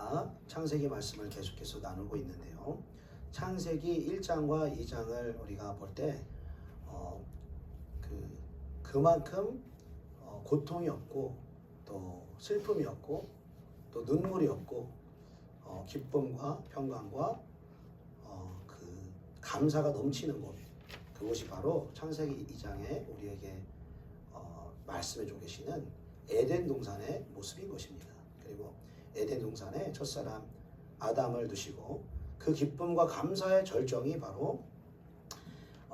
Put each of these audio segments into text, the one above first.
우리가 창세기 말씀을 계속해서 나누고 있는데요. 창세기 1장과 2장을 우리가 볼 때 그만큼 고통이 없고 또 슬픔이 없고 또 눈물이 없고 기쁨과 평강과 그 감사가 넘치는 곳, 그곳이 바로 창세기 2장에 우리에게 말씀해주고 계시는 에덴 동산의 모습인 것입니다. 그리고 에덴 동산에 첫사람 아담을 두시고 그 기쁨과 감사의 절정이 바로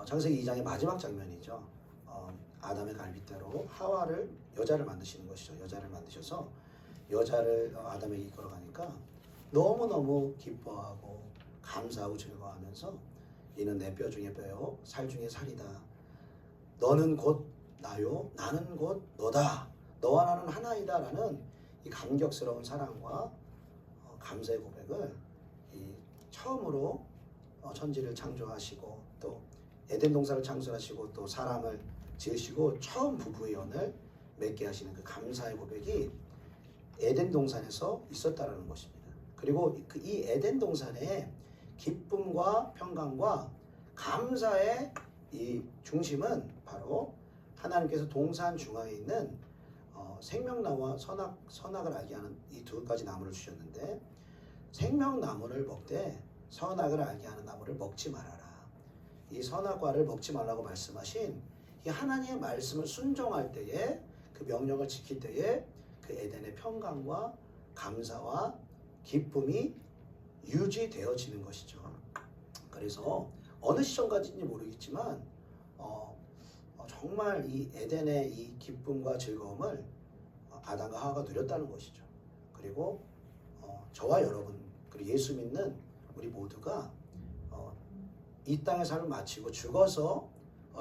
창세기 2장의 마지막 장면이죠. 아담의 갈빗대로 하와를, 여자를 만드시는 것이죠. 여자를 만드셔서 여자를 아담에게 이끌어가니까 너무너무 기뻐하고 감사하고 즐거워하면서 이는 내 뼈 중에 뼈요 살 중에 살이다. 너는 곧 나요 나는 곧 너다. 너와 나는 하나이다 라는 이 감격스러운 사랑과 감사의 고백을 처음으로 천지를 창조하시고 또 에덴 동산을 창조하시고 또 사람을 지으시고 처음 부부의 연을 맺게 하시는 그 감사의 고백이 에덴 동산에서 있었다라는 것입니다. 그리고 이 에덴 동산의 기쁨과 평강과 감사의 이 중심은 바로 하나님께서 동산 중앙에 있는 생명나무와 선악을 알게 하는 이 두 가지 나무를 주셨는데, 생명나무를 먹되 선악을 알게 하는 나무를 먹지 말아라. 이 선악과를 먹지 말라고 말씀하신 이 하나님의 말씀을 순종할 때에, 그 명령을 지킬 때에 그 에덴의 평강과 감사와 기쁨이 유지되어지는 것이죠. 그래서 어느 시점까지인지 모르겠지만 정말 이 에덴의 이 기쁨과 즐거움을 아담과 하와가 누렸다는 것이죠. 그리고 저와 여러분, 그리고 예수 믿는 우리 모두가 이 땅의 삶을 마치고 죽어서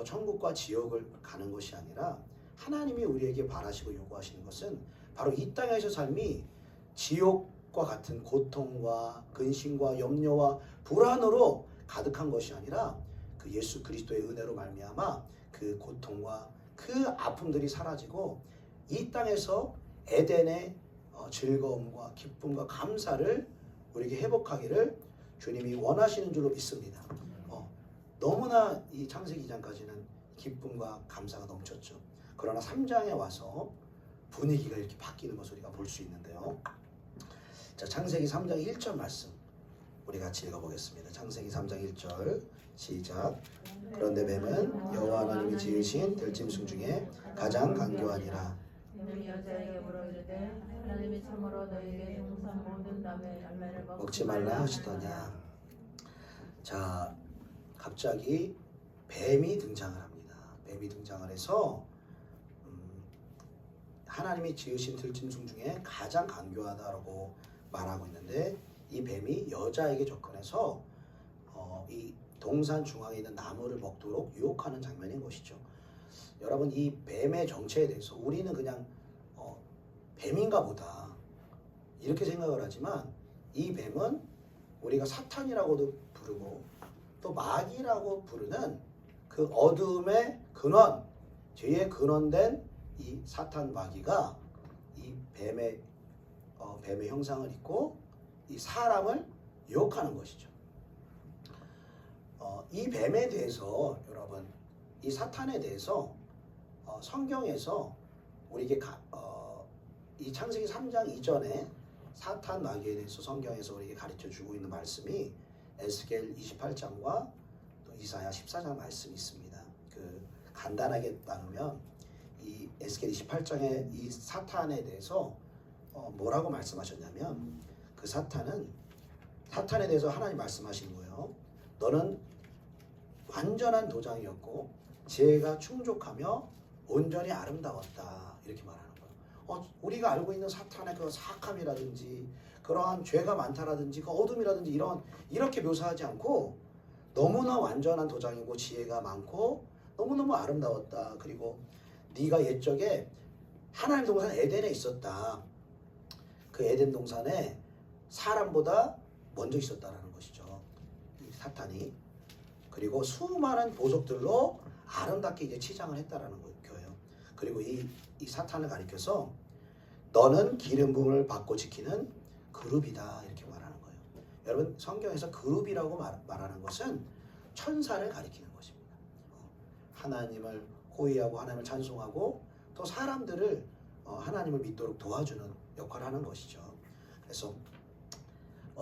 천국과 지옥을 가는 것이 아니라, 하나님이 우리에게 바라시고 요구하시는 것은 바로 이 땅에서 삶이 지옥과 같은 고통과 근심과 염려와 불안으로 가득한 것이 아니라 그 예수 그리스도의 은혜로 말미암아 그 고통과 그 아픔들이 사라지고 이 땅에서 에덴의 즐거움과 기쁨과 감사를 우리에게 회복하기를 주님이 원하시는 줄로 믿습니다. 너무나 이 창세기 2장까지는 기쁨과 감사가 넘쳤죠. 그러나 3장에 와서 분위기가 이렇게 바뀌는 것을 우리가 볼 수 있는데요. 자, 창세기 3장 1절 말씀 우리 같이 읽어보겠습니다. 창세기 3장 1절 시작. 그런데 뱀은 여호와 하나님이 지으신 들짐승 중에 가장 간교하니라. 뱀이 여자에게 물어이르되 하나님이 참으로 너희에게 동산 모든 나무의 열매를 먹지 말라 하시더냐. 자, 갑자기 뱀이 등장을 합니다. 뱀이 등장을 해서 하나님이 지으신 들짐승 중에 가장 간교하다라고 말하고 있는데, 이 뱀이 여자에게 접근해서 이 동산 중앙에 있는 나무를 먹도록 유혹하는 장면인 것이죠. 여러분, 이 뱀의 정체에 대해서 우리는 그냥 뱀인가 보다 이렇게 생각을 하지만, 이 뱀은 우리가 사탄이라고도 부르고 또 마귀라고 부르는 그 어둠의 근원, 죄의 근원된 이 사탄 마귀가 이 뱀의 형상을 입고 이 사람을 유혹하는 것이죠. 이 뱀에 대해서, 여러분, 이 사탄에 대해서 성경에서 우리에게 이 창세기 3장 이전에 사탄 마귀에 대해서 성경에서 우리에게 가르쳐 주고 있는 말씀이 에스겔 28장과 또 이사야 14장 말씀이 있습니다. 간단하게 나누면 이 에스겔 28장에 이 사탄에 대해서 뭐라고 말씀하셨냐면, 그 사탄에 대해서 하나님 말씀하시는 거예요. 너는 완전한 도장이었고 지혜가 충족하며 온전히 아름다웠다, 이렇게 말하는 거예요. 우리가 알고 있는 사탄의 그 사악함이라든지 그러한 죄가 많다라든지 그 어둠이라든지 이렇게 묘사하지 않고 너무나 완전한 도장이고 지혜가 많고 너무너무 아름다웠다. 그리고 네가 옛적에 하나님 동산 에덴에 있었다. 그 에덴 동산에 사람보다 먼저 있었다라는 것이죠, 이 사탄이. 그리고 수많은 보석들로 아름답게 이제 치장을 했다라는 거예요. 그리고 이 사탄을 가리켜서 너는 기름 부음을 받고 지키는 그 그룹이다 이렇게 말하는 거예요. 여러분 성경에서 그룹이라고 말하는 것은 천사를 가리키는 것입니다. 하나님을 호위하고 하나님을 찬송하고 또 사람들을 하나님을 믿도록 도와주는 역할을 하는 것이죠. 그래서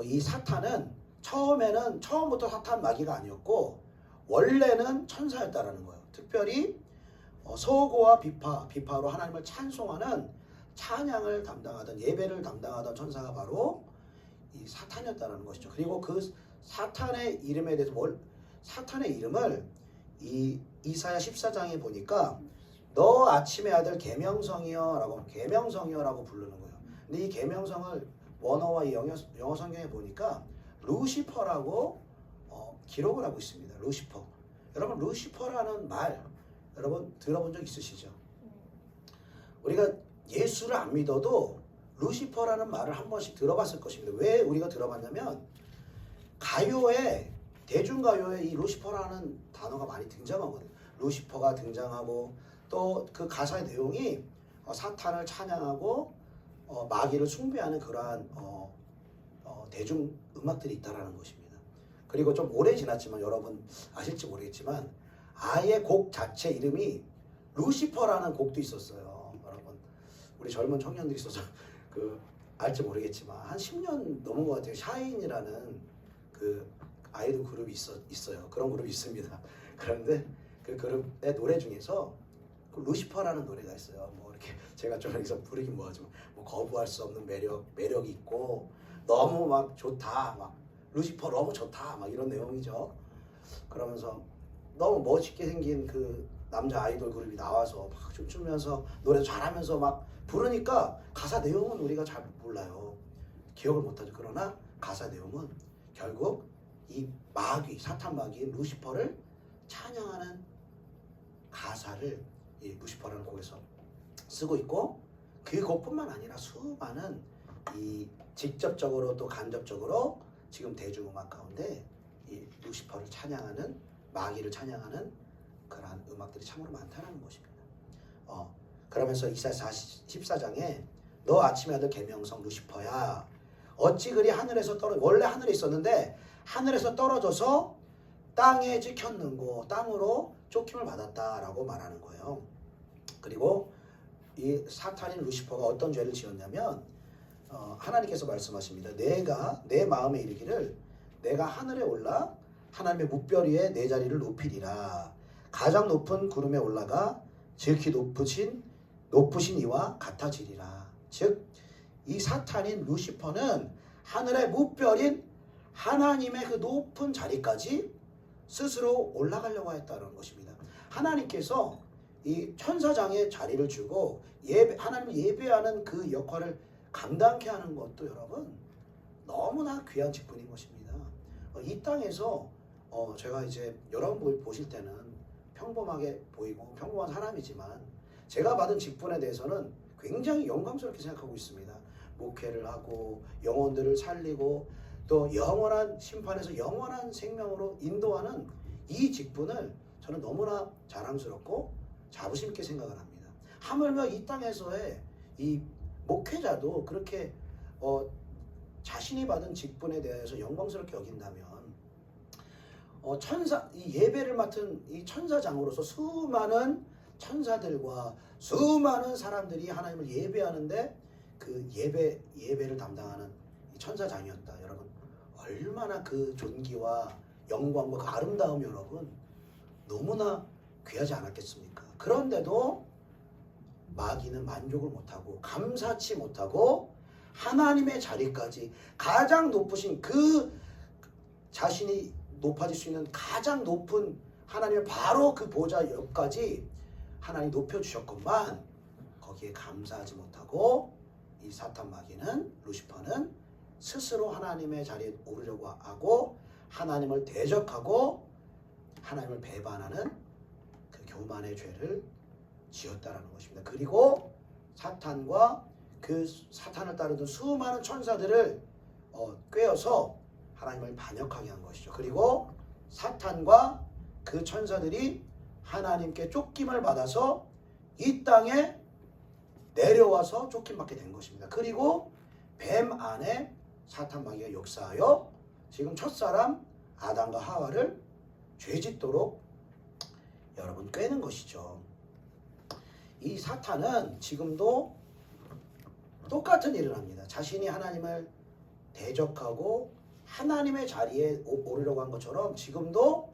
이 사탄은 처음부터 사탄 마귀가 아니었고 원래는 천사였다라는 거예요. 특별히 서고와 비파로 하나님을 찬송하는 찬양을 담당하던 예배를 담당하던 천사가 바로 이 사탄이었다라는 것이죠. 그리고 그 사탄의 이름에 대해서 사탄의 이름을 이 이사야 14장에 보니까 너 아침의 아들 계명성이여라고 부르는 거예요. 근데 이 계명성을 원어와 영어 성경에 보니까 루시퍼라고 기록을 하고 있습니다. 루시퍼. 여러분 루시퍼라는 말 여러분 들어본 적 있으시죠? 우리가 예수를 안 믿어도 루시퍼라는 말을 한 번씩 들어봤을 것입니다. 왜 우리가 들어봤냐면 가요에 대중가요에 이 루시퍼라는 단어가 많이 등장하거든요. 루시퍼가 등장하고 또 그 가사의 내용이 사탄을 찬양하고 마귀를 숭배하는 그러한 대중 음악들이 있다라는 것입니다. 그리고 좀 오래 지났지만 여러분 아실지 모르겠지만 아예 곡 자체 이름이 루시퍼라는 곡도 있었어요. 여러분 우리 젊은 청년들이 있어서 알지 모르겠지만 한 10년 넘은 것 같아요. 샤인이라는 그 아이돌 그룹이 있어요. 그런 그룹이 있습니다. 그런데 그 그룹의 노래 중에서 그 루시퍼라는 노래가 있어요. 뭐 이렇게 제가 좀 여기서 부르긴 뭐하지만 뭐 거부할 수 없는 매력이 있고 너무 막 좋다, 막 루시퍼 너무 좋다, 막 이런 내용이죠. 그러면서 너무 멋있게 생긴 그 남자 아이돌 그룹이 나와서 막 춤추면서 노래 잘하면서 막 부르니까 가사 내용은 우리가 잘 몰라요. 기억을 못하죠. 그러나 가사 내용은 결국 이 마귀, 사탄 마귀인 루시퍼를 찬양하는 가사를 이 루시퍼라는 곡에서 쓰고 있고 그 곡뿐만 아니라 수많은 이 직접적으로 또 간접적으로 지금 대중음악 가운데 이 루시퍼를 찬양하는 마귀를 찬양하는 그러한 음악들이 참으로 많다는 것입니다. 그러면서 이사야 14장에 너 아침의 아들 계명성 루시퍼야 어찌 그리 하늘에서 원래 하늘에 있었는데 하늘에서 떨어져서 땅에 찍혔는고 땅으로 쫓김을 받았다라고 말하는 거예요. 그리고 이 사탄인 루시퍼가 어떤 죄를 지었냐면 하나님께서 말씀하십니다. 내가 내 마음에 이르기를 내가 하늘에 올라 하나님의 뭇별 위에 내 자리를 높이리라. 가장 높은 구름에 올라가 지극히 높으신 이와 같아지리라. 즉 이 사탄인 루시퍼는 하늘의 뭇별인 하나님의 그 높은 자리까지 스스로 올라가려고 했다는 것입니다. 하나님께서 이 천사장에 자리를 주고 하나님을 예배하는 그 역할을 감당케 하는 것도 여러분 너무나 귀한 직분인 것입니다. 이 땅에서 제가 이제 여러분 보실 때는 평범하게 보이고 평범한 사람이지만 제가 받은 직분에 대해서는 굉장히 영광스럽게 생각하고 있습니다. 목회를 하고 영혼들을 살리고 또 영원한 심판에서 영원한 생명으로 인도하는 이 직분을 저는 너무나 자랑스럽고 자부심 있게 생각을 합니다. 하물며 이 땅에서의 이 목회자도 그렇게 자신이 받은 직분에 대해서 영광스럽게 여긴다면 이 예배를 맡은 이 천사장으로서 수많은 천사들과 수많은 사람들이 하나님을 예배하는데 그 예배를 담당하는 이 천사장이었다. 여러분 얼마나 그 존귀와 영광과 그 아름다움이 여러분 너무나 귀하지 않았겠습니까? 그런데도 마귀는 만족을 못하고 감사치 못하고 하나님의 자리까지 가장 높으신 그 자신이 높아질 수 있는 가장 높은 하나님의 바로 그 보좌역까지 하나님 높여주셨건만 거기에 감사하지 못하고 이 사탄 마귀는 루시퍼는 스스로 하나님의 자리에 오르려고 하고 하나님을 대적하고 하나님을 배반하는 그 교만의 죄를 지었다라는 것입니다. 그리고 사탄과 그 사탄을 따르던 수많은 천사들을 꿰어서 하나님을 반역하게 한 것이죠. 그리고 사탄과 그 천사들이 하나님께 쫓김을 받아서 이 땅에 내려와서 쫓김받게 된 것입니다. 그리고 뱀 안에 사탄 마귀가 역사하여 지금 첫사람 아담과 하와를 죄짓도록 여러분 꿰는 것이죠. 이 사탄은 지금도 똑같은 일을 합니다. 자신이 하나님을 대적하고 하나님의 자리에 오르려고 한 것처럼 지금도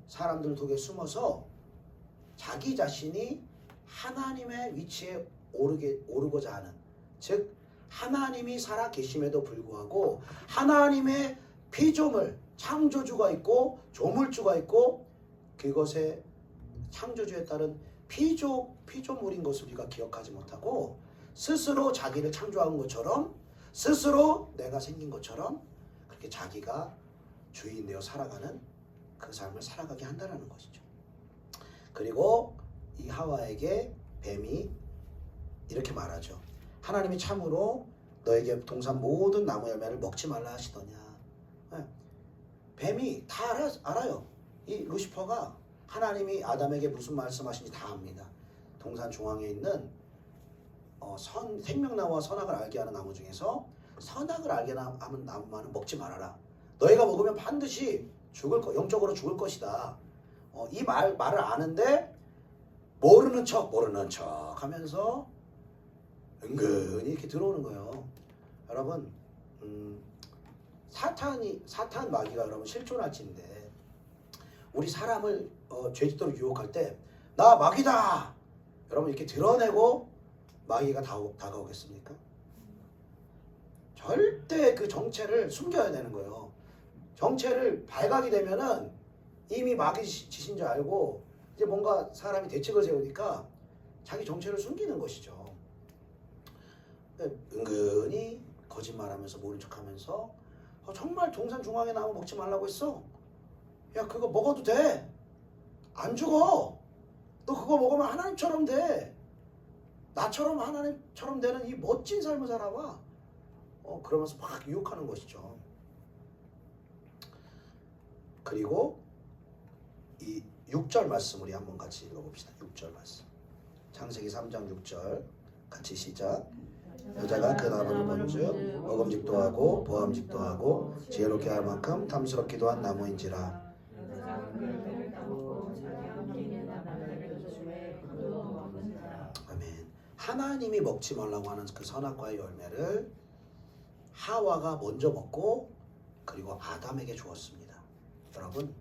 사람들 속에 숨어서 자기 자신이 하나님의 위치에 오르고자 하는, 즉 하나님이 살아 계심에도 불구하고 하나님의 피조물, 창조주가 있고 조물주가 있고 그것의 창조주에 따른 피조물인 것을 우리가 기억하지 못하고 스스로 자기를 창조한 것처럼 스스로 내가 생긴 것처럼 그렇게 자기가 주인 되어 살아가는 그 삶을 살아가게 한다는 것이죠. 그리고 이 하와에게 뱀이 이렇게 말하죠. 하나님이 참으로 너에게 동산 모든 나무 열매를 먹지 말라 하시더냐. 뱀이 다 알아요. 이 루시퍼가 하나님이 아담에게 무슨 말씀하신지 다 압니다. 동산 중앙에 있는 생명나무와 선악을 알게 하는 나무 중에서 선악을 알게 하는 나무만은 먹지 말아라. 너희가 먹으면 반드시 영적으로 죽을 것이다. 이 말을 아는데 모르는 척 하면서 은근히 이렇게 들어오는 거예요. 여러분, 사탄 마귀가 여러분 실존할지인데 우리 사람을 죄짓도록 유혹할 때 나 마귀다! 여러분 이렇게 드러내고 마귀가 다가오겠습니까? 절대 그 정체를 숨겨야 되는 거예요. 정체를 발각이 되면은 이미 마귀 짓인 줄 알고 이제 뭔가 사람이 대책을 세우니까 자기 정체를 숨기는 것이죠. 은근히 거짓말하면서 모른 척하면서 정말 동산 중앙에 나무 먹지 말라고 했어. 야 그거 먹어도 돼. 안 죽어. 너 그거 먹으면 하나님처럼 돼. 나처럼 하나님처럼 되는 이 멋진 삶을 살아봐. 그러면서 막 유혹하는 것이죠. 그리고 이 6절 말씀 우리 한번 같이 읽어봅시다. 6절 말씀. 창세기 3장 6절 같이 시작. 여자가 그 나무를 본즉 먹음직도 하고 보암직도 하고 지혜롭게 할 만큼 탐스럽기도 한 나무인지라. 아멘. 하나님이 먹지 말라고 하는 그 선악과의 열매를 하와가 먼저 먹고 그리고 아담에게 주었습니다. 여러분,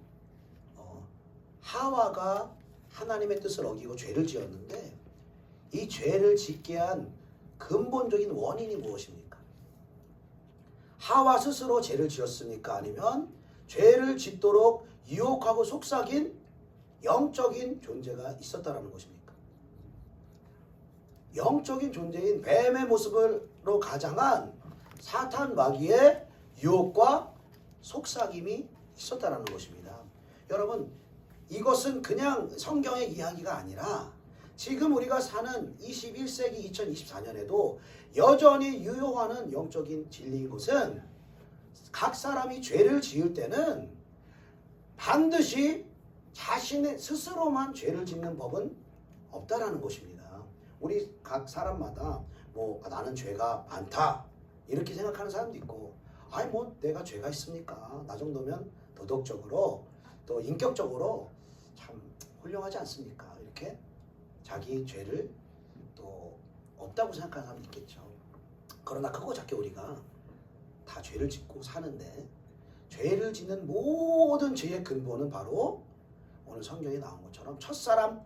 하와가 하나님의 뜻을 어기고 죄를 지었는데 이 죄를 짓게 한 근본적인 원인이 무엇입니까? 하와 스스로 죄를 지었습니까? 아니면 죄를 짓도록 유혹하고 속삭인 영적인 존재가 있었다는 것입니까? 영적인 존재인 뱀의 모습으로 가장한 사탄 마귀의 유혹과 속삭임이 있었다는 것입니다. 여러분, 이것은 그냥 성경의 이야기가 아니라 지금 우리가 사는 21세기 2024년에도 여전히 유효하는 영적인 진리인 것은 각 사람이 죄를 지을 때는 반드시 자신의 스스로만 죄를 짓는 법은 없다라는 것입니다. 우리 각 사람마다 나는 죄가 많다 이렇게 생각하는 사람도 있고 내가 죄가 있습니까? 나 정도면 도덕적으로 또 인격적으로 참 훌륭하지 않습니까? 이렇게 자기 죄를 또 없다고 생각하는 사람도 있겠죠. 그러나 크고 작게 우리가 다 죄를 짓고 사는데 죄를 짓는 모든 죄의 근본은 바로 오늘 성경에 나온 것처럼 첫사람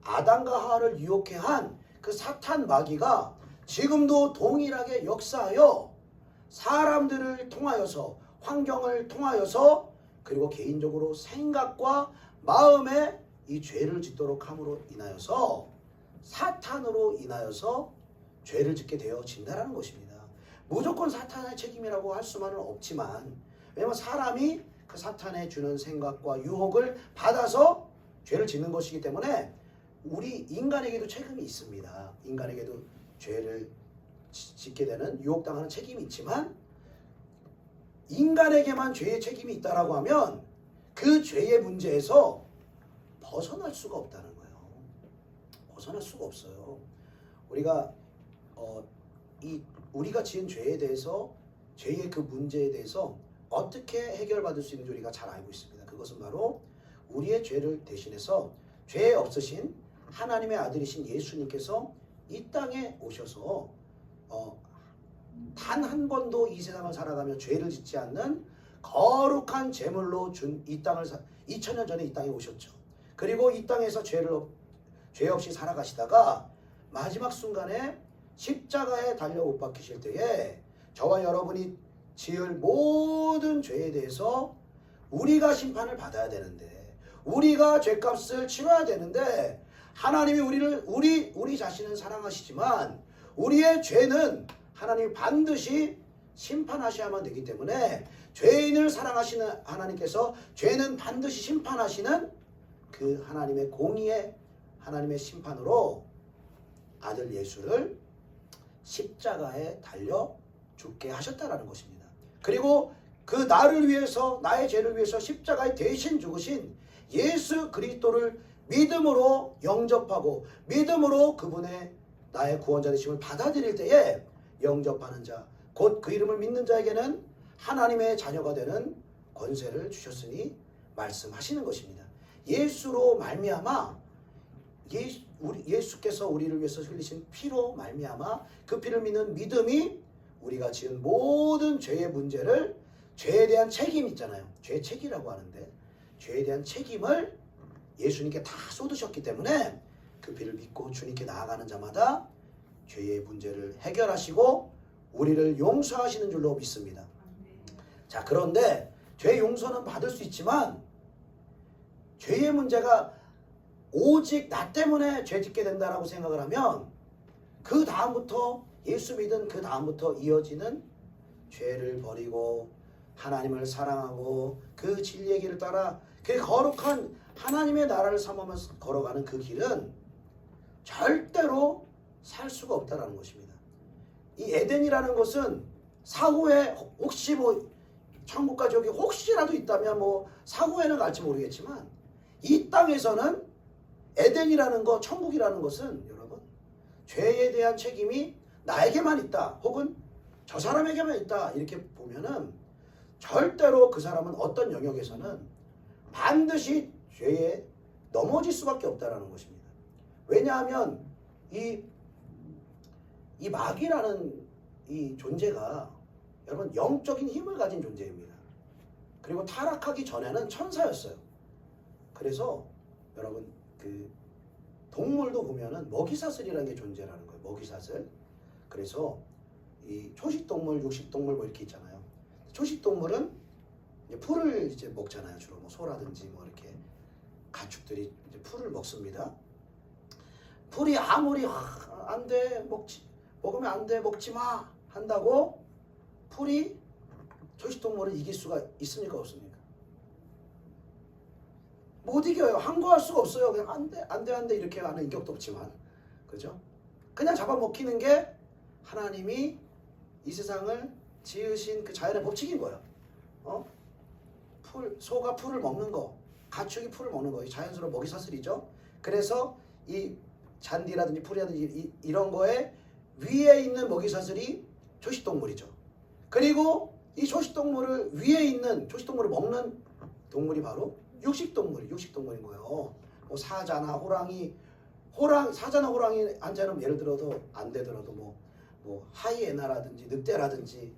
아담과 하와를 유혹해 한 그 사탄 마귀가 지금도 동일하게 역사하여 사람들을 통하여서 환경을 통하여서 그리고 개인적으로 생각과 마음에 이 죄를 짓도록 함으로 인하여서 사탄으로 인하여서 죄를 짓게 되어진다는 것입니다. 무조건 사탄의 책임이라고 할 수만은 없지만 왜냐하면 사람이 그 사탄에 주는 생각과 유혹을 받아서 죄를 짓는 것이기 때문에 우리 인간에게도 책임이 있습니다. 인간에게도 죄를 짓게 되는 유혹당하는 책임이 있지만 인간에게만 죄의 책임이 있다라고 하면 그 죄의 문제에서 벗어날 수가 없다는 거예요. 벗어날 수가 없어요. 우리가 우리가 지은 죄에 대해서 죄의 그 문제에 대해서 어떻게 해결받을 수 있는지 우리가 잘 알고 있습니다. 그것은 바로 우리의 죄를 대신해서 죄 없으신 하나님의 아들이신 예수님께서 이 땅에 오셔서 단 한 번도 이 세상을 살아가며 죄를 짓지 않는 거룩한 제물로 준 이 땅을 2000년 전에 이 땅에 오셨죠. 그리고 이 땅에서 죄 없이 살아가시다가 마지막 순간에 십자가에 달려 못 박히실 때에 저와 여러분이 지을 모든 죄에 대해서 우리가 심판을 받아야 되는데, 우리가 죄값을 치러야 되는데, 하나님이 우리 자신은 사랑하시지만 우리의 죄는 하나님이 반드시 심판하셔야만 되기 때문에 죄인을 사랑하시는 하나님께서 죄는 반드시 심판하시는 그 하나님의 공의의 하나님의 심판으로 아들 예수를 십자가에 달려 죽게 하셨다라는 것입니다. 그리고 그 나를 위해서, 나의 죄를 위해서 십자가에 대신 죽으신 예수 그리스도를 믿음으로 영접하고 믿음으로 그분의 나의 구원자 되심을 받아들일 때에 영접하는 자, 곧 그 이름을 믿는 자에게는 하나님의 자녀가 되는 권세를 주셨으니 말씀하시는 것입니다. 예수로 말미암아 예수께서 우리를 위해서 흘리신 피로 말미암아 그 피를 믿는 믿음이 우리가 지은 모든 죄의 문제를, 죄에 대한 책임 있잖아요. 죄 책이라고 하는데 죄에 대한 책임을 예수님께 다 쏟으셨기 때문에 그 피를 믿고 주님께 나아가는 자마다 죄의 문제를 해결하시고 우리를 용서하시는 줄로 믿습니다. 자, 그런데 죄 용서는 받을 수 있지만 죄의 문제가 오직 나 때문에 죄 짓게 된다라고 생각을 하면 그 다음부터 예수 믿은 그 다음부터 이어지는 죄를 버리고 하나님을 사랑하고 그 진리의 길을 따라 그 거룩한 하나님의 나라를 삼으면서 걸어가는 그 길은 절대로 살 수가 없다라는 것입니다. 이 에덴이라는 것은 사후에 혹시 천국과 지옥이 혹시라도 있다면 사후에는 갈지 모르겠지만 이 땅에서는 에덴이라는 것, 천국이라는 것은 여러분 죄에 대한 책임이 나에게만 있다 혹은 저 사람에게만 있다 이렇게 보면은 절대로 그 사람은 어떤 영역에서는 반드시 죄에 넘어질 수밖에 없다라는 것입니다. 왜냐하면 이 마귀라는 이 존재가 여러분 영적인 힘을 가진 존재입니다. 그리고 타락하기 전에는 천사였어요. 그래서 여러분 그 동물도 보면은 먹이사슬이라는 게 존재라는 거예요. 먹이사슬. 그래서 이 초식동물, 육식동물 이렇게 있잖아요. 초식동물은 이제 풀을 이제 먹잖아요. 주로 소라든지 이렇게 가축들이 이제 풀을 먹습니다. 풀이 아무리 안 돼, 먹으면 안 돼, 먹지 마 한다고 풀이 초식동물을 이길 수가 있습니까, 없습니까? 못 이겨요. 항거할 수가 없어요. 그냥 안 돼 이렇게 하는 인격도 없지만, 그죠? 그냥 잡아먹히는 게 하나님이 이 세상을 지으신 그 자연의 법칙인 거예요. 소가 풀을 먹는 거, 가축이 풀을 먹는 거, 이 자연스러운 먹이사슬이죠. 그래서 이 잔디라든지 풀이라든지 이런 거에 위에 있는 먹이사슬이 초식동물이죠. 그리고 이 초식동물을 위에 있는 초식동물을 먹는 동물이 바로 육식동물인 거예요. 사자나 호랑이, 사자나 호랑이 한자는 예를 들어도 안 되더라도 하이에나라든지 늑대라든지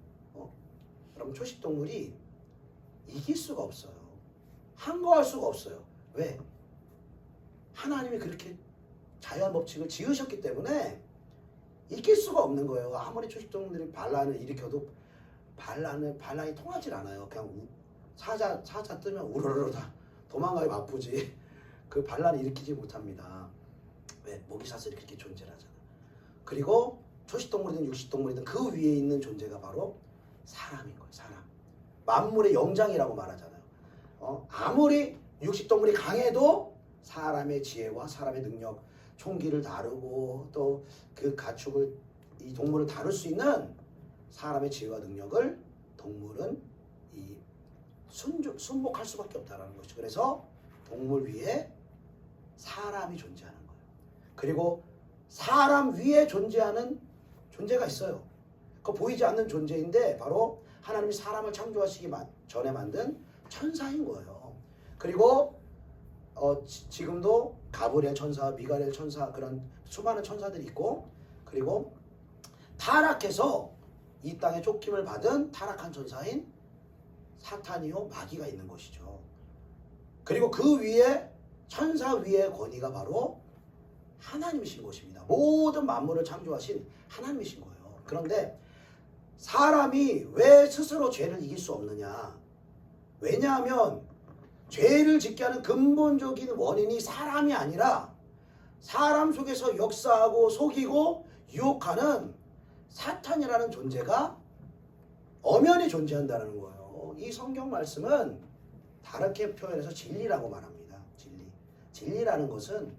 그럼 초식동물이 이길 수가 없어요. 항거할 수가 없어요. 왜? 하나님이 그렇게 자연 법칙을 지으셨기 때문에 이길 수가 없는 거예요. 아무리 초식동물들이 반란을 일으켜도 반란이 통하질 않아요. 그냥 사자 뜨면 우르르르 다 도망가기 바쁘지 그 반란을 일으키지 못합니다. 왜? 먹이사슬이 그렇게 존재를 하잖아. 그리고 초식동물이든 육식동물이든 그 위에 있는 존재가 바로 사람인 거예요. 사람. 만물의 영장이라고 말하잖아요. 아무리 육식동물이 강해도 사람의 지혜와 사람의 능력, 총기를 다루고 또 그 가축을, 이 동물을 다룰 수 있는 사람의 지혜와 능력을 동물은 순복할 수밖에 없다는 것이죠. 그래서 동물 위에 사람이 존재하는 거예요. 그리고 사람 위에 존재하는 존재가 있어요. 그 보이지 않는 존재인데 바로 하나님이 사람을 창조하시기 전에 만든 천사인 거예요. 그리고 지금도 가브리엘 천사, 미가엘 천사 그런 수많은 천사들이 있고, 그리고 타락해서 이 땅에 쫓김을 받은 타락한 천사인 사탄이요 마귀가 있는 것이죠. 그리고 그 위에 천사 위의 권위가 바로 하나님이신 것입니다. 모든 만물을 창조하신 하나님이신 거예요. 그런데 사람이 왜 스스로 죄를 이길 수 없느냐? 왜냐하면 죄를 짓게 하는 근본적인 원인이 사람이 아니라 사람 속에서 역사하고 속이고 유혹하는 사탄이라는 존재가 엄연히 존재한다는 거예요. 이 성경 말씀은 다르게 표현해서 진리라고 말합니다. 진리라는 것은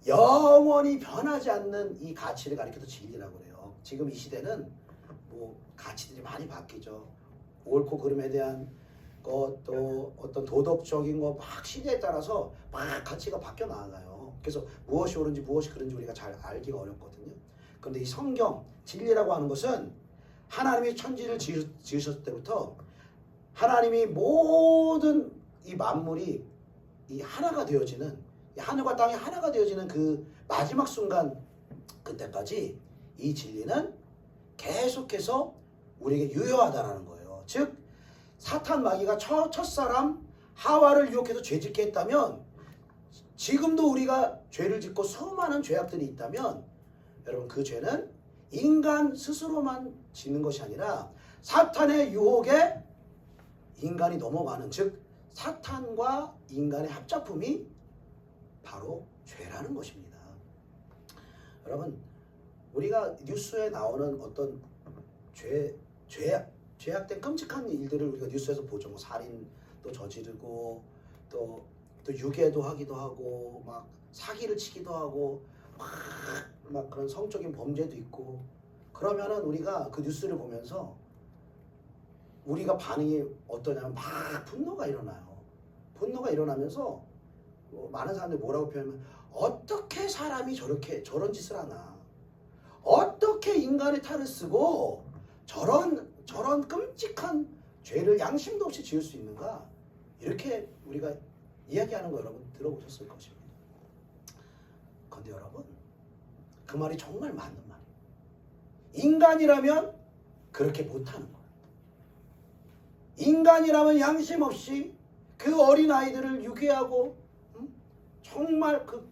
영원히 변하지 않는 이 가치를 가리켜서 진리라고 그래요. 지금 이 시대는 뭐 가치들이 많이 바뀌죠. 옳고 그름에 대한 것, 또 어떤 도덕적인 거 막 시대에 따라서 막 가치가 바뀌어 나가요. 그래서 무엇이 옳은지 무엇이 그른지 우리가 잘 알기가 어렵거든요. 그런데 이 성경 진리라고 하는 것은 하나님이 천지를 지으셨을 때부터 하나님이 모든 이 만물이 이 하나가 되어지는, 이 하늘과 땅이 하나가 되어지는 그 마지막 순간, 그때까지 이 진리는 계속해서 우리에게 유효하다라는 거예요. 즉 사탄 마귀가 첫사람 하와를 유혹해서 죄짓게 했다면, 지금도 우리가 죄를 짓고 수많은 죄악들이 있다면, 여러분 그 죄는 인간 스스로만 짓는 것이 아니라 사탄의 유혹에 인간이 넘어가는, 즉 사탄과 인간의 합작품이 바로 죄라는 것입니다. 여러분 우리가 뉴스에 나오는 어떤 죄악된 끔찍한 일들을 우리가 뉴스에서 보죠. 뭐 살인도 저지르고 또 유괴도 하기도 하고 막 사기를 치기도 하고 막 그런 성적인 범죄도 있고, 그러면은 우리가 그 뉴스를 보면서 우리가 반응이 어떠냐면 막 분노가 일어나요. 분노가 일어나면서 많은 사람들이 뭐라고 표현하면, 어떻게 사람이 저런 짓을 하나, 어떻게 인간의 탈을 쓰고 저런 끔찍한 죄를 양심도 없이 지을 수 있는가, 이렇게 우리가 이야기하는 거 여러분 들어보셨을 것입니다. 그런데 여러분 그 말이 정말 맞는 말이에요. 인간이라면 그렇게 못하는 거예요. 인간이라면 양심 없이 그 어린 아이들을 유괴하고 정말 그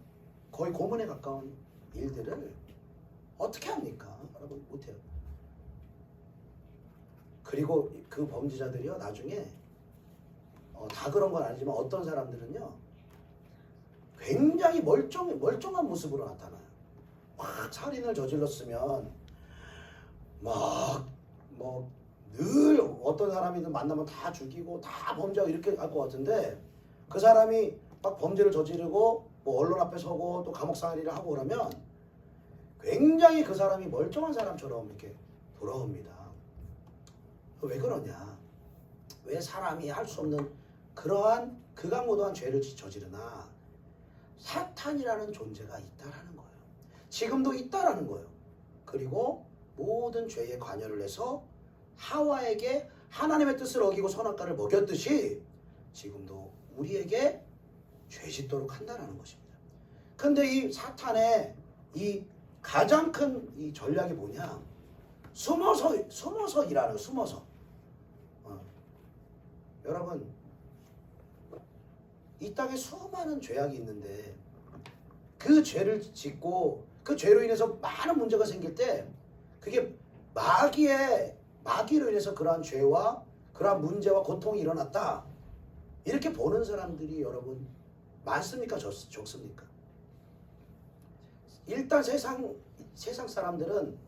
거의 고문에 가까운 일들을 어떻게 합니까? 여러분 못해요. 그리고 그 범죄자들이요 나중에 다 그런 건 아니지만 어떤 사람들은요 굉장히 멀쩡한 모습으로 나타나요. 막 살인을 저질렀으면 막 뭐 늘 어떤 사람이든 만나면 다 죽이고 다 범죄하고 이렇게 할 것 같은데, 그 사람이 막 범죄를 저지르고 뭐 언론 앞에 서고 또 감옥살이를 하고 그러면 굉장히 그 사람이 멀쩡한 사람처럼 이렇게 돌아옵니다. 왜 그러냐? 왜 사람이 할 수 없는 그러한 극악무도한 죄를 저지르나? 사탄이라는 존재가 있다라는 거예요. 지금도 있다라는 거예요. 그리고 모든 죄에 관여를 해서 하와에게 하나님의 뜻을 어기고 선악과를 먹였듯이 지금도 우리에게 죄 짓도록 한다라는 것입니다. 근데 이 사탄의 이 가장 큰 이 전략이 뭐냐? 숨어서 일하는, 숨어서. 여러분 이 땅에 수많은 죄악이 있는데 그 죄를 짓고 그 죄로 인해서 많은 문제가 생길 때 그게 마귀로 인해서 그러한 죄와 그러한 문제와 고통이 일어났다, 이렇게 보는 사람들이 여러분 많습니까? 적습니까? 일단 세상 사람들은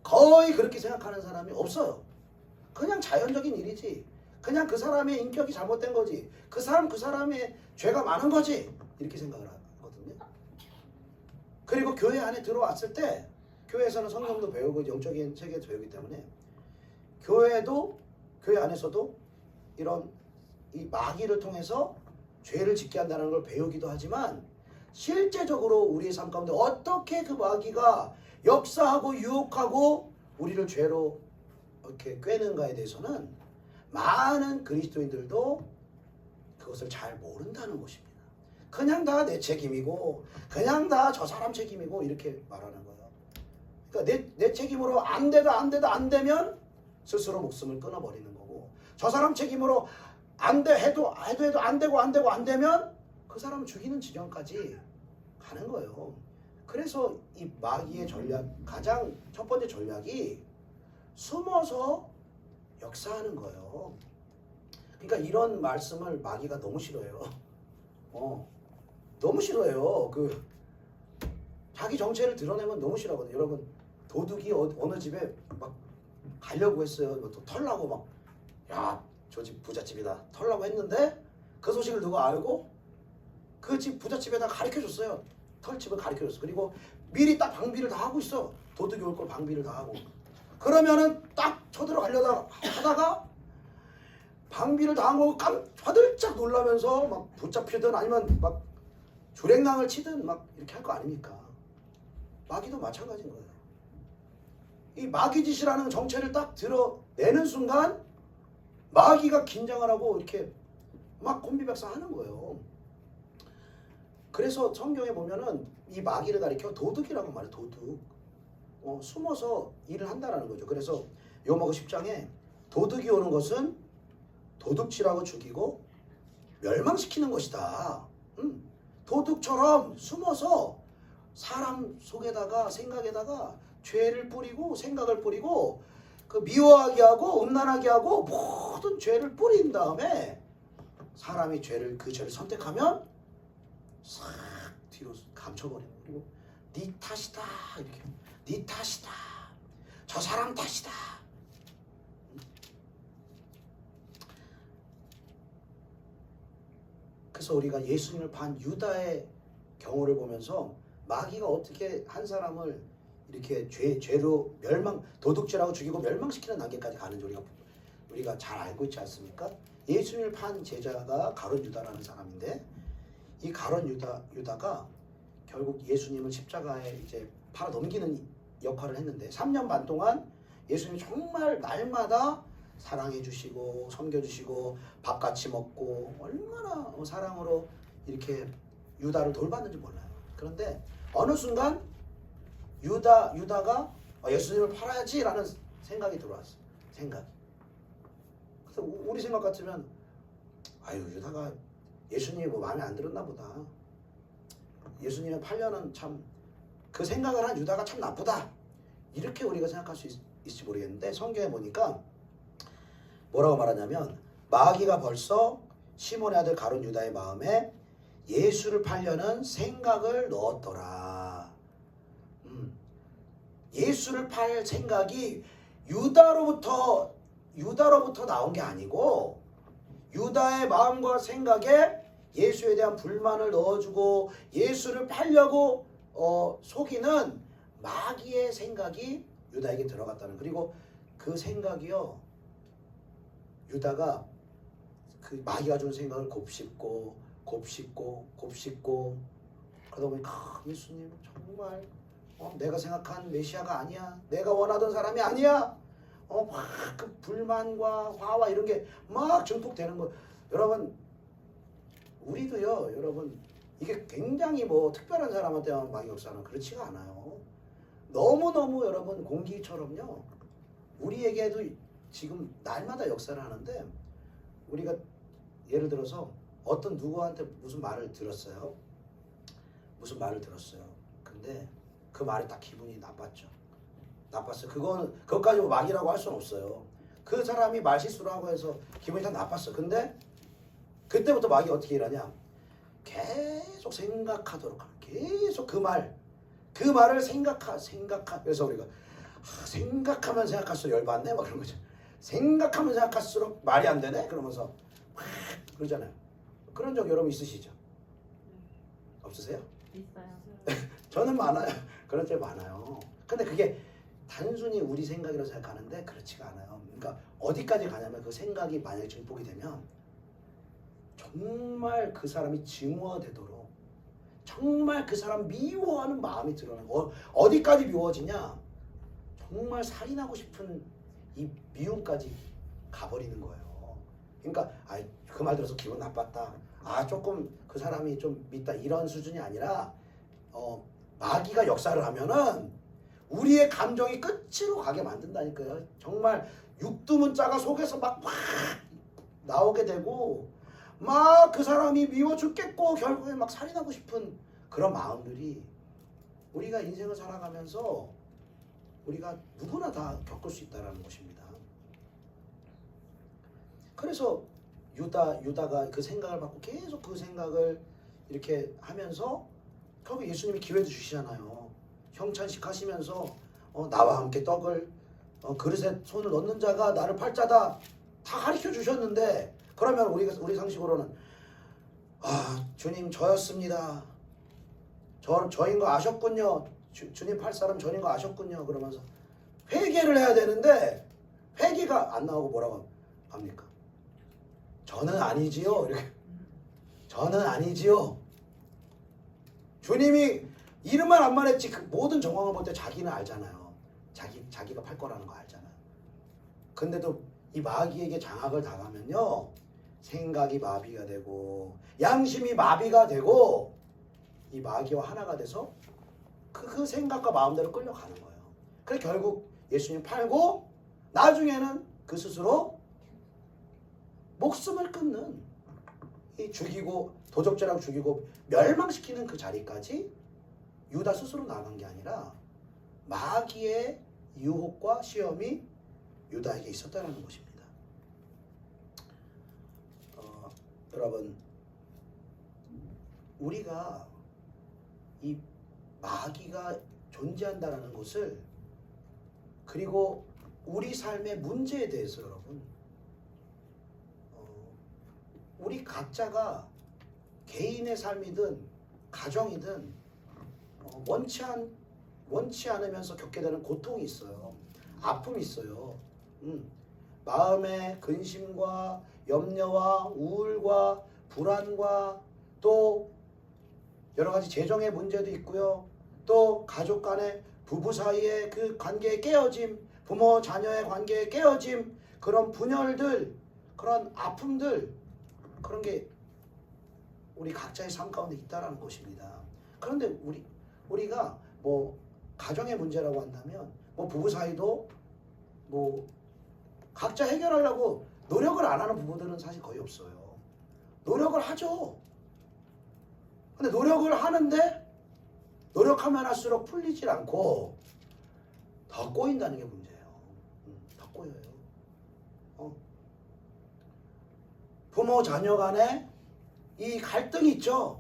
거의 그렇게 생각하는 사람이 없어요. 그냥 자연적인 일이지, 그냥 그 사람의 인격이 잘못된 거지, 그 사람의 죄가 많은 거지, 이렇게 생각을 하거든요. 그리고 교회 안에 들어왔을 때 교회에서는 성경도 배우고 영적인 세계도 배우기 때문에 교회 안에서도 이런 이 마귀를 통해서 죄를 짓게 한다는 걸 배우기도 하지만, 실제적으로 우리의 삶 가운데 어떻게 그 마귀가 역사하고 유혹하고 우리를 죄로 이렇게 꿰는가에 대해서는 많은 그리스도인들도 그것을 잘 모른다는 것입니다. 그냥 다 내 책임이고 그냥 다 저 사람 책임이고 이렇게 말하는 거예요. 그러니까 내 책임으로 안 되면 스스로 목숨을 끊어버리는 거고, 저 사람 책임으로 해도 안 되면 그 사람을 죽이는 지경까지 가는 거예요. 그래서 이 마귀의 전략, 가장 첫 번째 전략이 숨어서 역사하는 거예요. 그러니까 이런 말씀을 마귀가 너무 싫어해요. 너무 싫어해요. 자기 정체를 드러내면 너무 싫어하거든요. 여러분, 도둑이 어느 집에 막 가려고 했어요. 또 털라고 막, 야, 저 집 부잣집이다 털라고 했는데 그 소식을 누가 알고 그 집 부잣집에다 가르쳐줬어요. 털집을 가르쳐줬어. 그리고 미리 딱 방비를 다 하고 있어. 도둑이 올 걸 방비를 다 하고. 그러면은 딱 쳐들어가려다 하다가 방비를 다 한 거고 화들짝 놀라면서 막 붙잡히든 아니면 막 주랭랑을 치든 막 이렇게 할 거 아닙니까? 마귀도 마찬가지인 거예요. 이 마귀짓이라는 정체를 딱 드러내는 순간 마귀가 긴장을 하고 이렇게 막 곤비백상하는 거예요. 그래서 성경에 보면은 이 마귀를 가리켜 도둑이라고 말해요. 도둑. 숨어서 일을 한다라는 거죠. 그래서 요마고 10장에 도둑이 오는 것은 도둑질하고 죽이고 멸망시키는 것이다. 도둑처럼 숨어서 사람 속에다가 생각에다가 죄를 뿌리고 생각을 뿌리고 그 미워하게 하고 음란하게 하고 모든 죄를 뿌린 다음에 사람이 그 죄를 선택하면 싹 뒤로 감춰버리고, 그리고 네 탓이다 이렇게, 네 탓이다, 저 사람 탓이다. 그래서 우리가 예수님을 판 유다의 경우를 보면서 마귀가 어떻게 한 사람을 이렇게 죄로 도둑질하고 죽이고 멸망시키는 단계까지 가는지 우리가 잘 알고 있지 않습니까? 예수님을 판 제자가 가룟 유다라는 사람인데, 이 가룟 유다가 결국 예수님을 십자가에 이제 팔아 넘기는 역할을 했는데 3년 반 동안 예수님이 정말 날마다 사랑해 주시고 섬겨 주시고 밥 같이 먹고 얼마나 사랑으로 이렇게 유다를 돌봤는지 몰라요. 그런데 어느 순간 유다가 예수님을 팔아야지라는 생각이 들어왔어요. 그래서 우리 생각 같으면 유다가 예수님이 뭐 마음에 안 들었나 보다. 예수님을 팔려는 참 그 생각을 한 유다가 참 나쁘다. 이렇게 우리가 생각할 수 있을지 모르겠는데 성경에 보니까 뭐라고 말하냐면 마귀가 벌써 시몬의 아들 가룟 유다의 마음에 예수를 팔려는 생각을 넣었더라. 예수를 팔 생각이 유다로부터 나온 게 아니고 유다의 마음과 생각에 예수에 대한 불만을 넣어주고 예수를 팔려고 속이는 마귀의 생각이 유다에게 들어갔다는. 그리고 그 생각이요, 유다가 그 마귀가 준 생각을 곱씹고 그러다 보니까 예수님 정말 내가 생각한 메시아가 아니야, 내가 원하던 사람이 아니야, 막 그 불만과 화와 이런 게 막 증폭되는 거. 여러분, 우리도요, 여러분, 이게 굉장히 뭐 특별한 사람한테만 마귀 역사는 그렇지가 않아요. 너무너무 여러분 공기처럼요, 우리에게도 지금 날마다 역사를 하는데, 우리가 예를 들어서 어떤 누구한테 무슨 말을 들었어요. 근데 그 말이 딱 기분이 나빴어요. 그것까지 마귀라고 할 수는 없어요. 그 사람이 말실수를 하고 해서 기분이 다 나빴어. 근데 그때부터 마귀 어떻게 일하냐? 계속 생각하도록 하는, 계속 그 말을 그래서 우리가 생각하면 생각할수록 열받네 막 그런 거죠. 생각하면 생각할수록 말이 안 되네 그러면서 막 그러잖아요. 그런 적 여러분 있으시죠? 없으세요? 있어요. 저는 많아요. 그런 적 많아요. 근데 그게 단순히 우리 생각이라고 생각하는데 그렇지가 않아요. 그러니까 어디까지 가냐면 그 생각이 만약에 증폭이 되면 정말 그 사람이 증오되도록 정말 그 사람 미워하는 마음이 드러나는 거. 어디까지 미워지냐? 정말 살인하고 싶은 이 미움까지 가버리는 거예요. 그러니까 그 말 들어서 기분 나빴다. 조금 그 사람이 좀 믿다 이런 수준이 아니라 마귀가 역사를 하면은 우리의 감정이 끝으로 가게 만든다니까요. 정말 육두문자가 속에서 막 나오게 되고 막 그 사람이 미워 죽겠고 결국에 막 살인하고 싶은 그런 마음들이 우리가 인생을 살아가면서 우리가 누구나 다 겪을 수 있다는 것입니다. 그래서 유다가 그 생각을 받고 계속 그 생각을 이렇게 하면서 결국 예수님이 기회도 주시잖아요. 형찬식 하시면서 나와 함께 떡을 그릇에 손을 넣는 자가 나를 팔자다 다 가르쳐 주셨는데 그러면 우리 상식으로는 주님 저였습니다. 저인 거 아셨군요. 주님 팔 사람 저인 거 아셨군요. 그러면서 회개를 해야 되는데 회개가 안 나오고 뭐라고 합니까? 저는 아니지요. 이렇게 저는 아니지요. 주님이 이름만 안 말했지 그 모든 정황을 볼 때 자기는 알잖아요. 자기가 팔 거라는 거 알잖아요. 근데도 이 마귀에게 장악을 당하면요 생각이 마비가 되고 양심이 마비가 되고 이 마귀와 하나가 돼서 그 생각과 마음대로 끌려가는 거예요. 그래 결국 예수님 팔고 나중에는 그 스스로 목숨을 끊는 이 죽이고 도적질하고 죽이고 멸망시키는 그 자리까지 유다 스스로 나간 게 아니라 마귀의 유혹과 시험이 유다에게 있었다는 것입니다. 여러분 우리가 이 마귀가 존재한다는 것을 그리고 우리 삶의 문제에 대해서 여러분 우리 각자가 개인의 삶이든 가정이든 원치 않으면서 겪게 되는 고통이 있어요. 아픔이 있어요. 마음의 근심과 염려와 우울과 불안과 또 여러 가지 재정의 문제도 있고요. 또 가족 간의 부부 사이의 그 관계의 깨어짐, 부모 자녀의 관계의 깨어짐, 그런 분열들, 그런 아픔들, 그런 게 우리 각자의 삶 가운데 있다라는 것입니다. 그런데 우리가 뭐 가정의 문제라고 한다면 뭐 부부 사이도 뭐 각자 해결하려고 노력을 안 하는 부부들은 사실 거의 없어요. 노력을 하죠. 근데 노력을 하는데 노력하면 할수록 풀리질 않고 더 꼬인다는 게 문제예요. 더 꼬여요. 부모 자녀 간에 이 갈등이 있죠.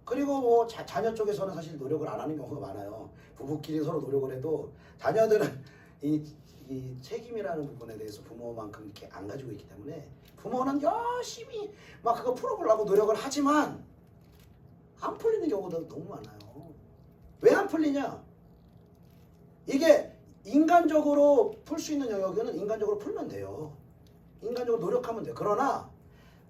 그리고 뭐 자녀 쪽에서는 사실 노력을 안 하는 경우가 많아요. 부부끼리 서로 노력을 해도 자녀들은 이 책임이라는 부분에 대해서 부모만큼 이렇게 안 가지고 있기 때문에 부모는 열심히 막 그거 풀어보려고 노력을 하지만 안 풀리는 경우도 너무 많아요. 왜 안 풀리냐? 이게 인간적으로 풀 수 있는 영역에는 인간적으로 풀면 돼요. 인간적으로 노력하면 돼요. 그러나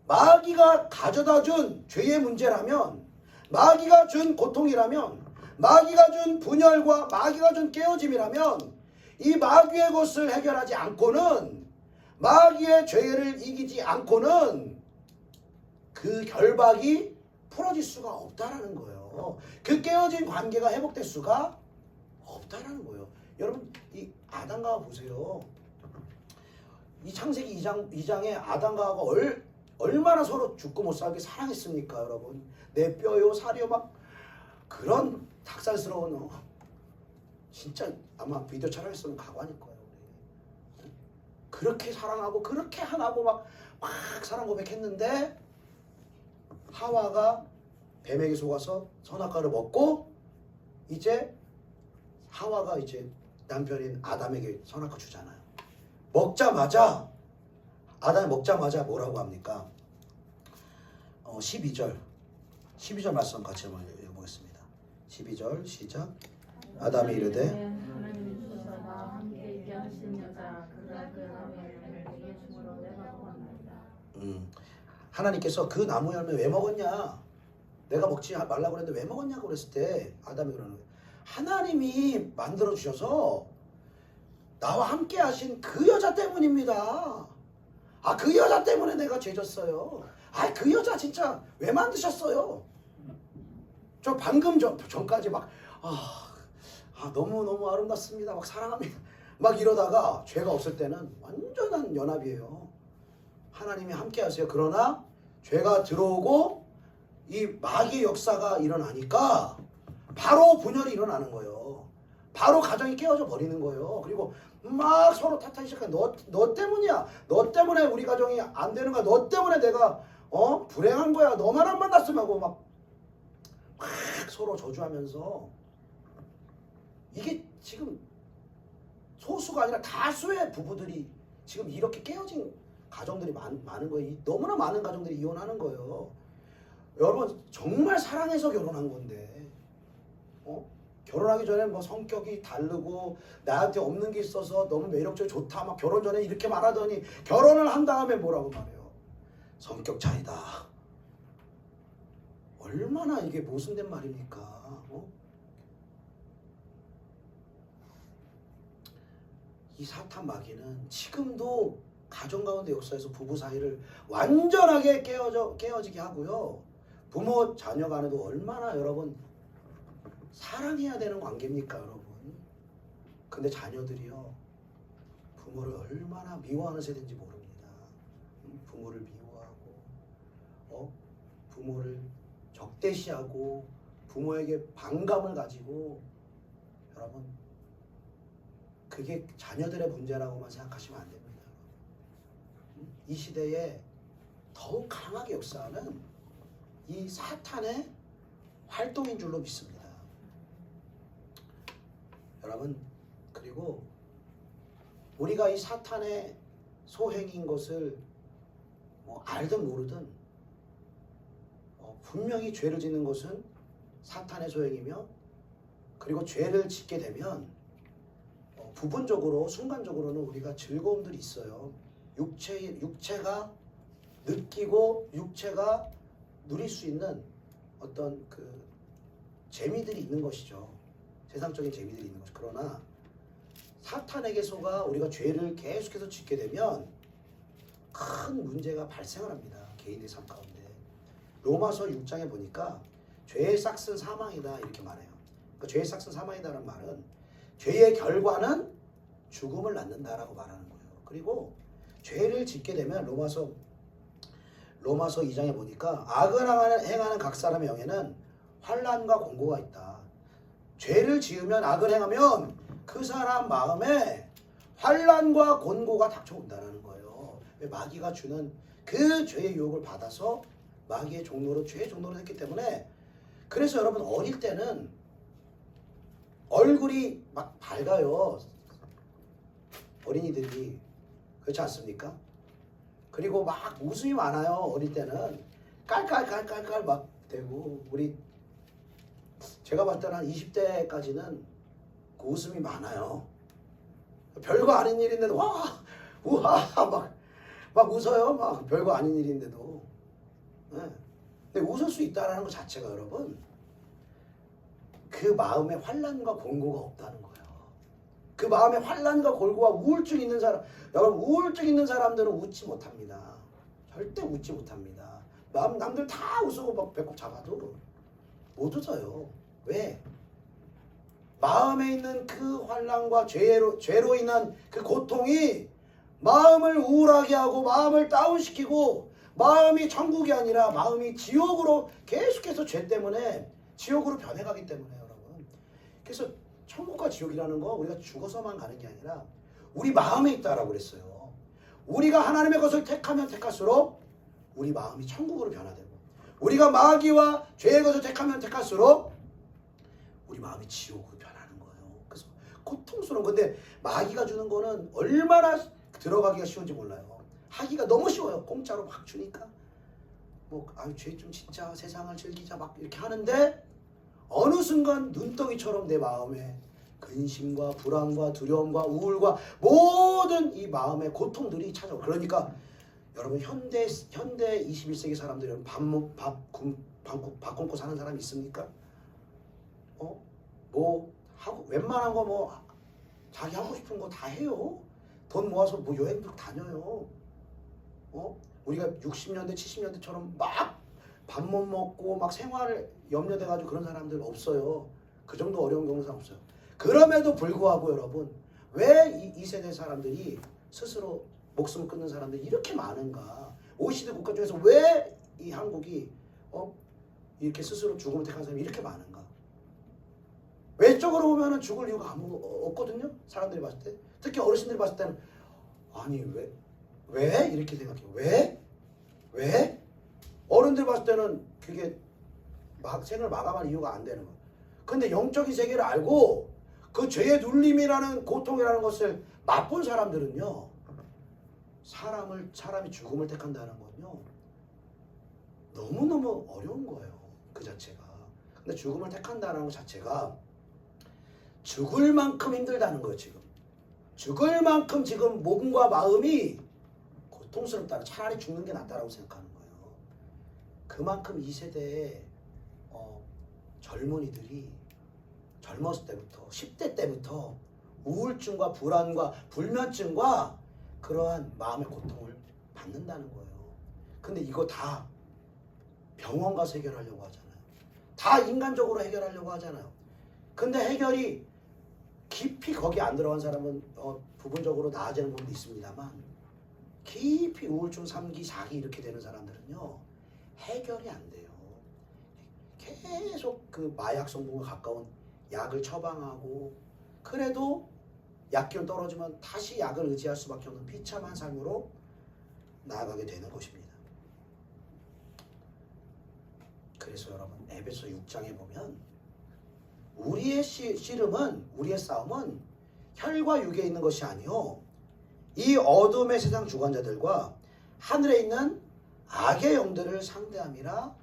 마귀가 가져다 준 죄의 문제라면, 마귀가 준 고통이라면, 마귀가 준 분열과 마귀가 준 깨어짐이라면 이 마귀의 것을 해결하지 않고는, 마귀의 죄를 이기지 않고는 그 결박이 풀어질 수가 없다라는 거예요. 그 깨어진 관계가 회복될 수가 없다라는 거예요. 여러분 이 아담과 하와 보세요. 이 창세기 2장에 아담과 하와가 얼마나 서로 죽고 못 살게 사랑했습니까, 여러분? 내 뼈요 살이요 막 그런 닭살스러운 진짜 아마 비디오 촬영했으면 가관일 거예요. 우리. 그렇게 사랑하고 그렇게 하나고 막 사랑 고백했는데 하와가 뱀에게 속아서 선악과를 먹고 이제 하와가 이제 남편인 아담에게 선악과 주잖아요. 먹자마자 아담이 먹자마자 뭐라고 합니까? 12절 말씀 같이 한번 읽어보겠습니다. 12절 시작. 아담이 이르되 하나님이 주셔서 나와 함께 있게 하신 여자 그가 그 나무 열매를 내게 주므로 내가 먹었나이다. 하나님께서 그 나무 열매 왜 먹었냐? 내가 먹지 말라고 그랬는데 왜 먹었냐고 그랬을 때 아담이 그러는 거예요. 하나님이 만들어 주셔서 나와 함께 하신 그 여자 때문입니다. 아, 그 여자 때문에 내가 죄졌어요. 아, 그 여자 진짜 왜 만드셨어요? 저 방금 전까지 막 너무너무 아름답습니다. 막 사랑합니다. 막 이러다가 죄가 없을 때는 완전한 연합이에요. 하나님이 함께 하세요. 그러나 죄가 들어오고 이 마귀의 역사가 일어나니까 바로 분열이 일어나는 거예요. 바로 가정이 깨어져 버리는 거예요. 그리고 막 서로 탓하기 시작해. 너 때문이야. 너 때문에 우리 가정이 안 되는 거야. 너 때문에 내가 불행한 거야. 너만 안 만났으면 하고 막 서로 저주하면서, 이게 지금 소수가 아니라 다수의 부부들이 지금 이렇게 깨어진 가정들이 많은 거예요. 너무나 많은 가정들이 이혼하는 거예요. 여러분, 정말 사랑해서 결혼한 건데 결혼하기 전에 뭐 성격이 다르고 나한테 없는 게 있어서 너무 매력적이 좋다 막 결혼 전에 이렇게 말하더니 결혼을 한 다음에 뭐라고 말해요? 성격 차이다. 얼마나 이게 모순된 말입니까? 이 사탄 마귀는 지금도 가정 가운데 역사에서 부부 사이를 완전하게 깨어지게 하고요. 부모 자녀 간에도 얼마나 여러분 사랑해야 되는 관계입니까, 여러분? 근데 자녀들이요, 부모를 얼마나 미워하는 세대인지 모릅니다. 부모를 미워하고 부모를 적대시하고 부모에게 반감을 가지고, 여러분 그게 자녀들의 문제라고만 생각하시면 안 됩니다. 이 시대에 더욱 강하게 역사하는 이 사탄의 활동인 줄로 믿습니다. 여러분, 그리고 우리가 이 사탄의 소행인 것을 알든 모르든 분명히 죄를 짓는 것은 사탄의 소행이며, 그리고 죄를 짓게 되면 부분적으로 순간적으로는 우리가 즐거움들이 있어요. 육체가 느끼고 육체가 누릴 수 있는 어떤 그 재미들이 있는 것이죠. 세상적인 재미들이 있는 것이죠. 그러나 사탄에게 속아 우리가 죄를 계속해서 짓게 되면 큰 문제가 발생을 합니다. 개인의 삶 가운데. 로마서 6장에 보니까 죄의 싹은 사망이다 이렇게 말해요. 그러니까 죄의 싹은 사망이다라는 말은 죄의 결과는 죽음을 낳는다라고 말하는 거예요. 그리고 죄를 짓게 되면 로마서 2장에 보니까 악을 행하는 각 사람의 영에는 환난과 공고가 있다. 죄를 지으면, 악을 행하면 그 사람 마음에 환난과 곤고가 닥쳐온다는 거예요. 마귀가 주는 그 죄의 유혹을 받아서 마귀의 종로로, 죄의 종로로 했기 때문에. 그래서 여러분, 어릴 때는 얼굴이 막 밝아요. 어린이들이. 그렇지 않습니까? 그리고 막 웃음이 많아요. 어릴 때는 깔깔깔깔깔 막 되고, 제가 봤을 때는 한 20대까지는 그 웃음이 많아요. 별거 아닌 일인데도 우와 막 웃어요. 막 별거 아닌 일인데도. 네. 근데 웃을 수 있다는 것 자체가 여러분, 그 마음에 환난과 공고가 없다는 거예요. 그 마음에 환난과 골고와 우울증 있는 사람, 여러분 우울증 있는 사람들은 웃지 못합니다. 절대 웃지 못합니다. 남들 다 웃고 막 배꼽 잡아도 못 웃어요. 왜? 마음에 있는 그 환난과 죄로 인한 그 고통이 마음을 우울하게 하고 마음을 다운시키고, 마음이 천국이 아니라 마음이 지옥으로 계속해서 죄 때문에 지옥으로 변해가기 때문에 여러분. 그래서 천국과 지옥이라는 거 우리가 죽어서만 가는 게 아니라 우리 마음에 있다라고 그랬어요. 우리가 하나님의 것을 택하면 택할수록 우리 마음이 천국으로 변화되고, 우리가 마귀와 죄의 것을 택하면 택할수록 우리 마음이 지옥으로 변하는 거예요. 그래서 고통스러운 건데, 마귀가 주는 거는 얼마나 들어가기가 쉬운지 몰라요. 하기가 너무 쉬워요. 공짜로 막 주니까 죄 좀 진짜 세상을 즐기자 막 이렇게 하는데, 어느 순간 눈덩이처럼 내 마음에 근심과 불안과 두려움과 우울과 모든 이 마음의 고통들이 찾아오고. 그러니까 여러분, 현대 21세기 사람들은 밥 굶고 사는 사람이 있습니까? 웬만한 거 자기 하고 싶은 거 다 해요. 돈 모아서 뭐 여행도 다녀요. 우리가 60년대 70년대처럼 막 밥 못 먹고 막 생활을 염려돼가지고 그런 사람들 없어요. 그 정도 어려운 경우는 없어요. 그럼에도 불구하고 여러분, 왜 이 세대 사람들이 스스로 목숨을 끊는 사람들이 이렇게 많은가? OECD 국가 중에서 왜 이 한국이 이렇게 스스로 죽음을 택한 사람이 이렇게 많은가? 외적으로 보면은 죽을 이유가 아무 없거든요. 사람들이 봤을 때, 특히 어르신들이 봤을 때는 아니 왜 이렇게 생각해요? 왜? 어른들 봤을 때는 그게 생을 마감할 이유가 안 되는 거예요. 근데 영적인 세계를 알고 그 죄의 눌림이라는 고통이라는 것을 맛본 사람들은요, 사람이 죽음을 택한다는 건요, 너무너무 어려운 거예요. 그 자체가. 근데 죽음을 택한다는 것 자체가 죽을 만큼 힘들다는 거예요. 지금 죽을 만큼 지금 몸과 마음이 고통스럽다는, 차라리 죽는 게 낫다라고 생각하는 거예요. 그만큼 이 세대의 젊은이들이 젊었을 때부터 10대 때부터 우울증과 불안과 불면증과 그러한 마음의 고통을 받는다는 거예요. 근데 이거 다 병원 가서 해결하려고 하잖아요. 다 인간적으로 해결하려고 하잖아요. 근데 해결이 깊이 거기 안 들어간 사람은 부분적으로 나아지는 부분도 있습니다만, 깊이 우울증 3기, 4기 이렇게 되는 사람들은요, 해결이 안 돼요. 계속 그 마약 성분과 가까운 약을 처방하고, 그래도 약기운 떨어지면 다시 약을 의지할 수밖에 없는 비참한 삶으로 나아가게 되는 것입니다. 그래서 여러분, 에베소 6장에 보면 우리의 씨름은, 우리의 싸움은 혈과 육에 있는 것이 아니요 이 어둠의 세상 주관자들과 하늘에 있는 악의 영들을 상대함이라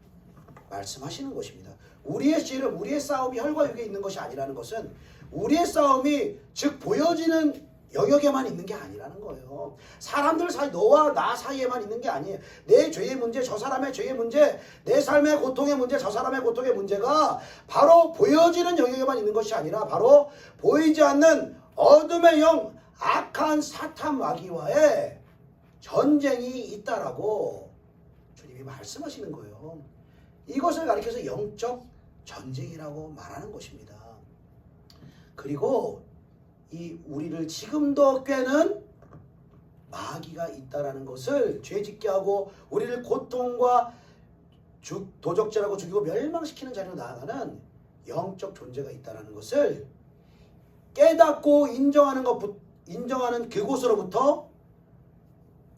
말씀하시는 것입니다. 우리의 씨름, 우리의 싸움이 혈과 육에 있는 것이 아니라는 것은, 우리의 싸움이 즉 보여지는 영역에만 있는 게 아니라는 거예요. 사람들 사이, 너와 나 사이에만 있는 게 아니에요. 내 죄의 문제, 저 사람의 죄의 문제, 내 삶의 고통의 문제, 저 사람의 고통의 문제가 바로 보여지는 영역에만 있는 것이 아니라 바로 보이지 않는 어둠의 영, 악한 사탄 마귀와의 전쟁이 있다라고 주님이 말씀하시는 거예요. 이것을 가리켜서 영적 전쟁이라고 말하는 것입니다. 그리고 이 우리를 지금도 꿰는 마귀가 있다라는 것을, 죄짓게 하고 우리를 고통과 도적질하고 죽이고 멸망시키는 자리로 나아가는 영적 존재가 있다라는 것을 깨닫고 인정하는 그곳으로부터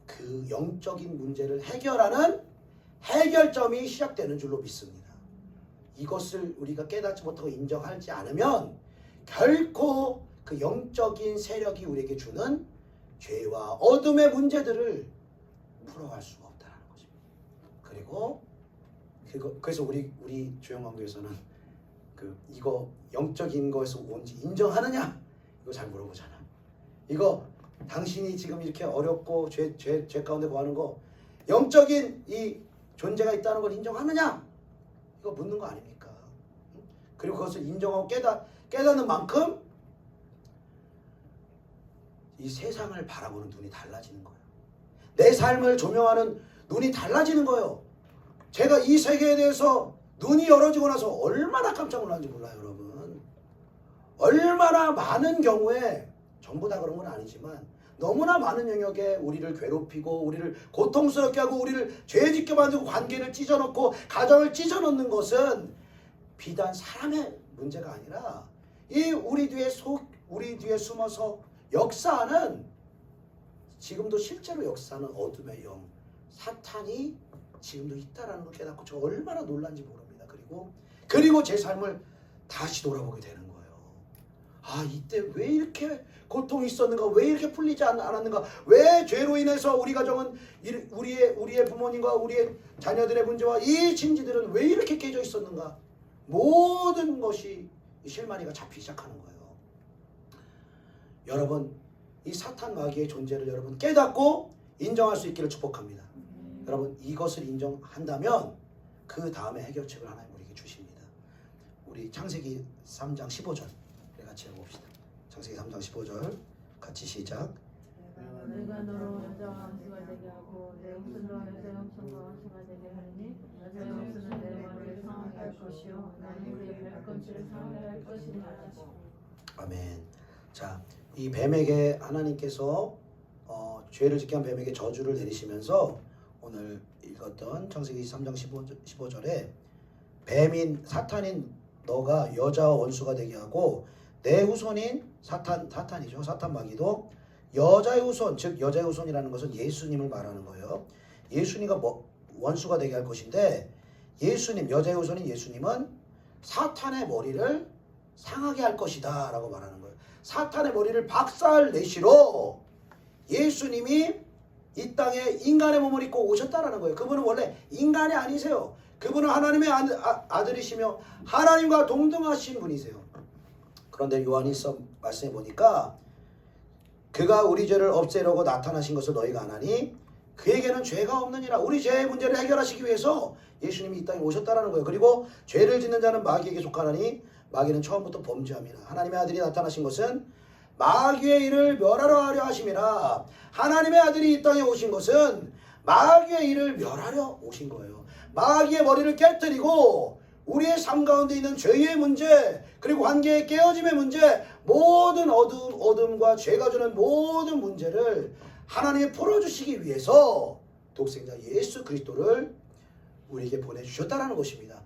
그 영적인 문제를 해결하는 해결점이 시작되는 줄로 믿습니다. 이것을 우리가 깨닫지 못하고 인정하지 않으면 결코 그 영적인 세력이 우리에게 주는 죄와 어둠의 문제들을 풀어갈 수가 없다는 것입니다. 그리고 그래서 우리 조영왕교에서는 이거 영적인 것에서 온지 인정하느냐, 이거 잘 물어보잖아. 이거 당신이 지금 이렇게 어렵고 죄 가운데 거하는 거, 영적인 이 존재가 있다는 걸 인정하느냐, 이거 묻는 거 아닙니까? 그리고 그것을 인정하고 깨닫는 만큼 이 세상을 바라보는 눈이 달라지는 거예요. 내 삶을 조명하는 눈이 달라지는 거예요. 제가 이 세계에 대해서 눈이 열어지고 나서 얼마나 깜짝 놀랐는지 몰라요, 여러분. 얼마나 많은 경우에, 전부 다 그런 건 아니지만 너무나 많은 영역에 우리를 괴롭히고 우리를 고통스럽게 하고 우리를 죄짓게 만들고 관계를 찢어놓고 가정을 찢어놓는 것은 비단 사람의 문제가 아니라 우리 뒤에 숨어서 역사하는, 지금도 실제로 역사하는 어둠의 영, 사탄이 지금도 있다라는 걸 깨닫고 저 얼마나 놀란지 모릅니다. 그리고 제 삶을 다시 돌아보게 되는 거예요. 아, 이때 왜 이렇게 고통이 있었는가? 왜 이렇게 풀리지 않았는가? 왜 죄로 인해서 우리 가정은, 우리의 부모님과 우리의 자녀들의 문제와 이 진지들은 왜 이렇게 깨져 있었는가? 모든 것이 이 실마리가 잡히기 시작하는 거예요. 여러분, 이 사탄 마귀의 존재를 여러분 깨닫고 인정할 수 있기를 축복합니다. 여러분, 이것을 인정한다면 그 다음에 해결책을 하나님 우리에게 주십니다. 우리 창세기 3장 15절 같이 읽어봅시다. 창세기 3장 15절 같이 시작. 내가 너로 여자와 함수가 되게 하고 내 후손도 여자의 함수가 함수가 되게 하니 여자의 함수는 내 머리를 상하게 할 것이요 나는 그의 발꿈치를 상하게 할 것이니라. 아멘. 자, 이 뱀에게 하나님께서 죄를 짓게 한 뱀에게 저주를 내리시면서 오늘 읽었던 창세기 3장 15절에 뱀인 사탄인 너가 여자와 원수가 되게 하고 내 후손인 사탄이죠. 사탄 마귀도 여자의 후손, 즉 여자의 후손이라는 것은 예수님을 말하는 거예요. 예수님과 원수가 되게 할 것인데 예수님, 여자의 후손인 예수님은 사탄의 머리를 상하게 할 것이다 라고 말하는 거예요. 사탄의 머리를 박살내시러 예수님이 이 땅에 인간의 몸을 입고 오셨다라는 거예요. 그분은 원래 인간이 아니세요. 그분은 하나님의 아들이시며 하나님과 동등하신 분이세요. 그런데 요한일서 말씀해 보니까 그가 우리 죄를 없애려고 나타나신 것을 너희가 아나니 그에게는 죄가 없느니라. 우리 죄의 문제를 해결하시기 위해서 예수님이 이 땅에 오셨다라는 거예요. 그리고 죄를 짓는 자는 마귀에게 속하나니 마귀는 처음부터 범죄함이라. 하나님의 아들이 나타나신 것은 마귀의 일을 멸하려 하려 하심이라. 하나님의 아들이 이 땅에 오신 것은 마귀의 일을 멸하려 오신 거예요. 마귀의 머리를 깨뜨리고 우리의 삶 가운데 있는 죄의 문제, 그리고 관계의 깨어짐의 문제, 모든 어둠과 죄가 주는 모든 문제를 하나님이 풀어주시기 위해서 독생자 예수 그리스도를 우리에게 보내주셨다는 것입니다.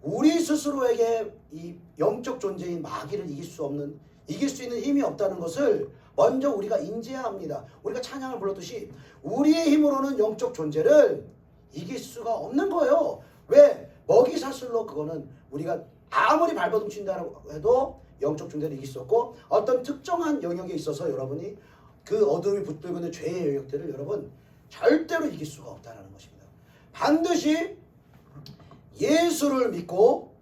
우리 스스로에게 이 영적 존재인 마귀를 이길 수 있는 힘이 없다는 것을 먼저 우리가 인지해야 합니다. 우리가 찬양을 불렀듯이 우리의 힘으로는 영적 존재를 이길 수가 없는 거예요. 왜? 먹이 사슬로 그거는 우리가 아무리 발버둥 친다고 해도 영적 존재를 이길 수 없고 어떤 특정한 영역에 있어서 여러분이 그 어둠이 붙들고 있는 죄의 영역들을 여러분 절대로 이길 수가 없다는 것입니다. 반드시 예수를 믿고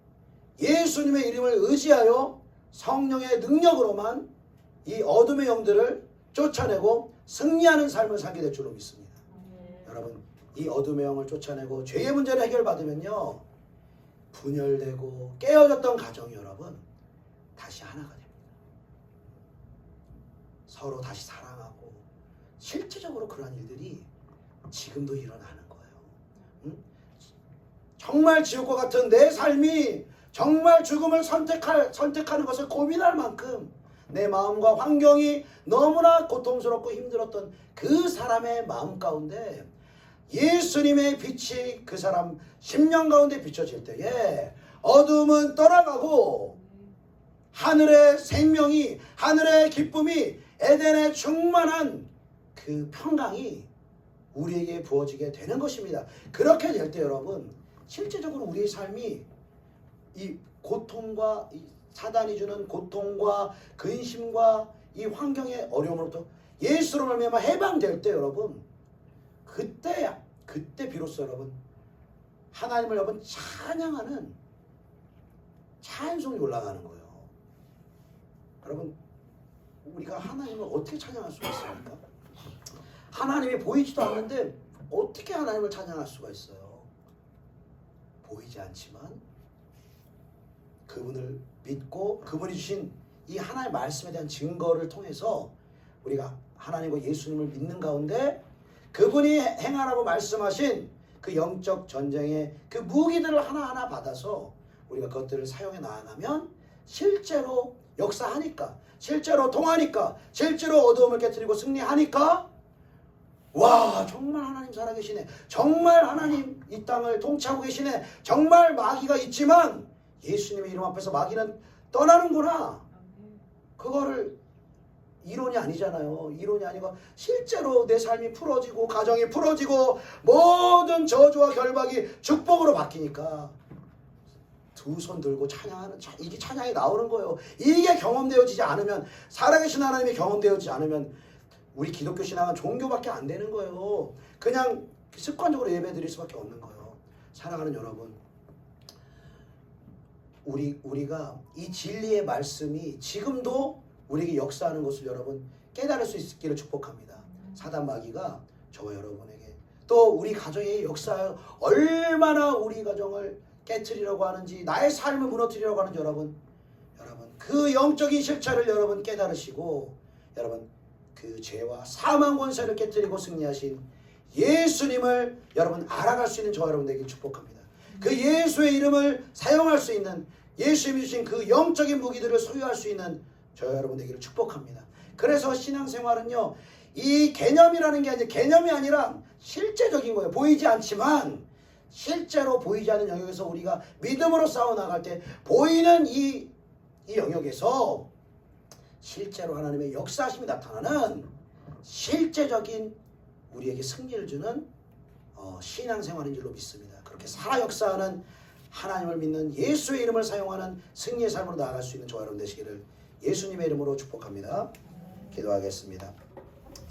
예수님의 이름을 의지하여 성령의 능력으로만 이 어둠의 영들을 쫓아내고 승리하는 삶을 살게 될 줄로 믿습니다. 여러분 이 어둠의 영을 쫓아내고 죄의 문제를 해결받으면요 분열되고 깨어졌던 가정이 여러분 다시 하나가 됩니다. 서로 다시 사랑하고 실제적으로 그러한 일들이 지금도 일어나는 거예요. 응? 정말 지옥과 같은 내 삶이 정말 죽음을 선택하는 것을 고민할 만큼 내 마음과 환경이 너무나 고통스럽고 힘들었던 그 사람의 마음 가운데 예수님의 빛이 그 사람 심령 가운데 비춰질 때에 어둠은 떠나가고 하늘의 생명이, 하늘의 기쁨이, 에덴의 충만한 그 평강이 우리에게 부어지게 되는 것입니다. 그렇게 될 때 여러분 실제적으로 우리의 삶이 이 고통과 이 사단이 주는 고통과 근심과 이 환경의 어려움으로부터 예수로 말미암아 해방될 때 여러분 그때 비로소 여러분 하나님을 여러분 찬양하는 찬송이 올라가는 거예요. 여러분 우리가 하나님을 어떻게 찬양할 수가 있습니까? 하나님이 보이지도 않는데 어떻게 하나님을 찬양할 수가 있어요? 보이지 않지만 그분을 믿고 그분이 주신 이 하나님의 말씀에 대한 증거를 통해서 우리가 하나님과 예수님을 믿는 가운데 그분이 행하라고 말씀하신 그 영적 전쟁의 그 무기들을 하나하나 받아서 우리가 그것들을 사용해 나아가면 실제로 역사하니까, 실제로 통하니까, 실제로 어두움을 깨뜨리고 승리하니까 와 정말 하나님 살아계시네, 정말 하나님 이 땅을 통치하고 계시네, 정말 마귀가 있지만 예수님의 이름 앞에서 마귀는 떠나는구나. 그거를 이론이 아니잖아요. 이론이 아니고 실제로 내 삶이 풀어지고 가정이 풀어지고 모든 저주와 결박이 축복으로 바뀌니까 두 손 들고 찬양하는, 이게 찬양이 나오는 거예요. 이게 경험되어지지 않으면, 살아계신 하나님이 경험되어지지 않으면 우리 기독교 신앙은 종교밖에 안 되는 거예요. 그냥 습관적으로 예배 드릴 수밖에 없는 거예요. 사랑하는 여러분, 우리가 이 진리의 말씀이 지금도 우리에게 역사하는 것을 여러분 깨달을 수 있기를 축복합니다. 사단 마귀가 저와 여러분에게 또 우리 가정의 역사에 얼마나 우리 가정을 깨트리려고 하는지, 나의 삶을 무너뜨리려고 하는지 여러분 그 영적인 실체를 여러분 깨달으시고 여러분 그 죄와 사망 권세를 깨뜨리고 승리하신 예수님을 여러분 알아갈 수 있는 저와 여러분 되길 축복합니다. 그 예수의 이름을 사용할 수 있는 예수님이 주신 그 영적인 무기들을 소유할 수 있는 저와 여러분 되기를 축복합니다. 그래서 신앙생활은요, 이 개념이라는 게 아니라 개념이 아니라 실제적인 거예요. 보이지 않지만 실제로 보이지 않는 영역에서 우리가 믿음으로 싸워 나갈 때 보이는 이 영역에서 실제로 하나님의 역사하심이 나타나는 실제적인 우리에게 승리를 주는 신앙생활인 줄로 믿습니다. 그렇게 살아 역사하는 하나님을 믿는 예수의 이름을 사용하는 승리의 삶으로 나아갈 수 있는 저와 여러분 되시기를 예수님의 이름으로 축복합니다. 기도하겠습니다.